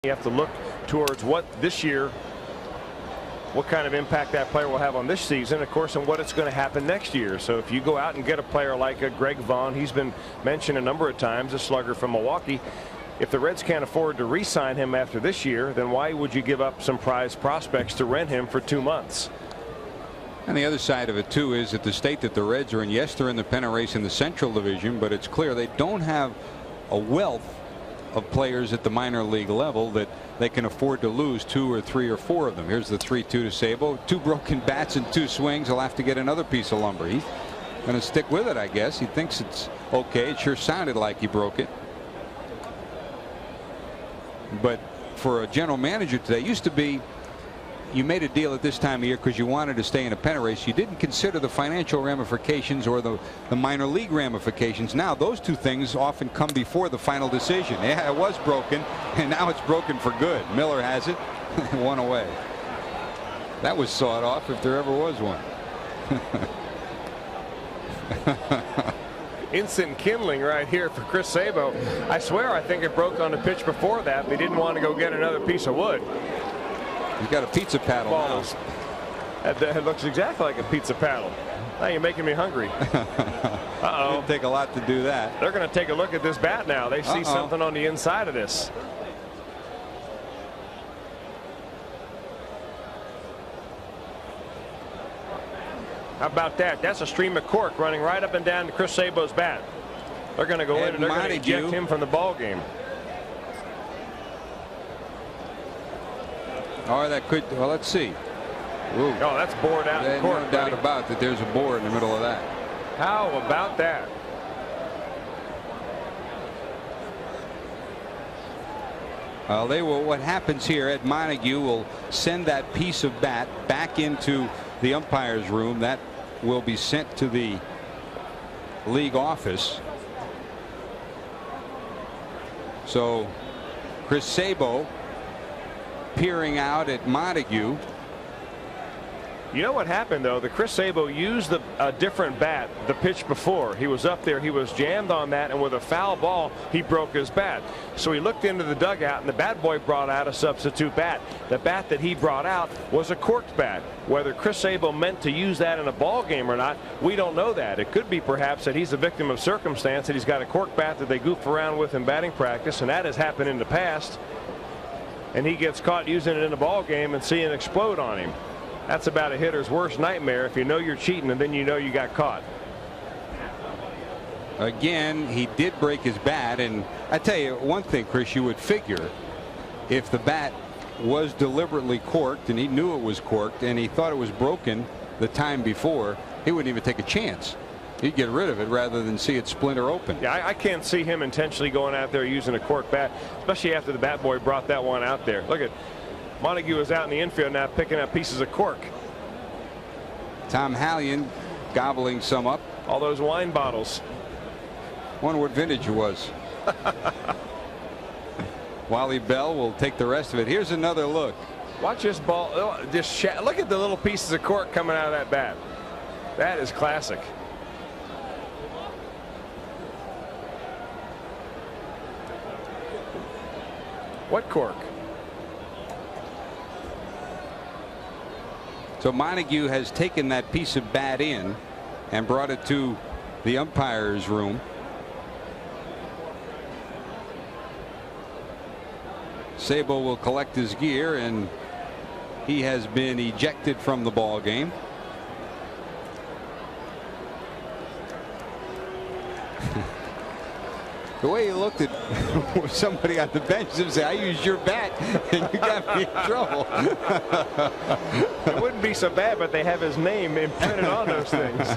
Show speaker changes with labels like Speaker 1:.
Speaker 1: You have to look towards what this year, what kind of impact that player will have on this season, of course, and what it's going to happen next year. So if you go out and get a player like a Greg Vaughn, he's been mentioned a number of times, a slugger from Milwaukee. If the Reds can't afford to re-sign him after this year, then why would you give up some prize prospects to rent him for 2 months?
Speaker 2: And the other side of it too is that the state that the Reds are in, yes, they're in the pennant race in the Central Division, but it's clear they don't have a wealth of players at the minor league level that they can afford to lose 2 or 3 or 4 of them. Here's the 3-2 to Sabo. 2 broken bats and 2 swings. He'll have to get another piece of lumber. He's going to stick with it, I guess. He thinks it's okay. It sure sounded like he broke it. But for a general manager today, it used to be you made a deal at this time of year because you wanted to stay in a pennant race. You didn't consider the financial ramifications or the minor league ramifications. Now those 2 things often come before the final decision. Yeah, it was broken, and now it's broken for good. Miller has it. 1 away. That was sawed off if there ever was one.
Speaker 1: Instant kindling right here for Chris Sabo. I swear I think it broke on the pitch before that. They didn't want to go get another piece of wood.
Speaker 2: He's got a pizza paddle now.
Speaker 1: That looks exactly like a pizza paddle. Now you're making me hungry. Uh-oh.
Speaker 2: It'd take a lot to do that.
Speaker 1: They're going to take a look at this bat now. They see something on the inside of this. How about that? That's a stream of cork running right up and down to Chris Sabo's bat. They're going to go in and they're going to eject him from the ball game.
Speaker 2: Or that could, well, let's see. Ooh.
Speaker 1: Oh, that's bored out in court.
Speaker 2: No doubt about that. There's a board in the middle of that.
Speaker 1: How about that?
Speaker 2: They will. What happens here? Ed Montague will send that piece of bat back into the umpire's room. That will be sent to the league office. So Chris Sabo peering out at Montague.
Speaker 1: You know what happened though? The Chris Sabo used a different bat the pitch before. He was up there, he was jammed on that, and with a foul ball he broke his bat. So he looked into the dugout and the bat boy brought out a substitute bat. The bat that he brought out was a corked bat. Whether Chris Sabo meant to use that in a ball game or not, we don't know that. It could be perhaps that he's a victim of circumstance, that he's got a corked bat that they goof around with in batting practice, and that has happened in the past. And he gets caught using it in a ball game and seeing it explode on him. That's about a hitter's worst nightmare, if you know you're cheating and then you know you got caught.
Speaker 2: Again, he did break his bat, and I tell you one thing, Chris, you would figure if the bat was deliberately corked and he knew it was corked and he thought it was broken the time before, he wouldn't even take a chance. He'd get rid of it rather than see it splinter open.
Speaker 1: Yeah, I can't see him intentionally going out there using a cork bat, especially after the bat boy brought that one out there. Look at Montague is out in the infield now picking up pieces of cork.
Speaker 2: Tom Hallion gobbling some up.
Speaker 1: All those wine bottles.
Speaker 2: Wonder what vintage it was. Wally Bell will take the rest of it. Here's another look.
Speaker 1: Watch this ball. Just look at the little pieces of cork coming out of that bat. That is classic. What cork?
Speaker 2: So Montague has taken that piece of bat in and brought it to the umpire's room. Sabo will collect his gear, and he has been ejected from the ball game. The way he looked at somebody on the bench and said, "I used your bat and you got me in trouble."
Speaker 1: It wouldn't be so bad, but they have his name imprinted on those things.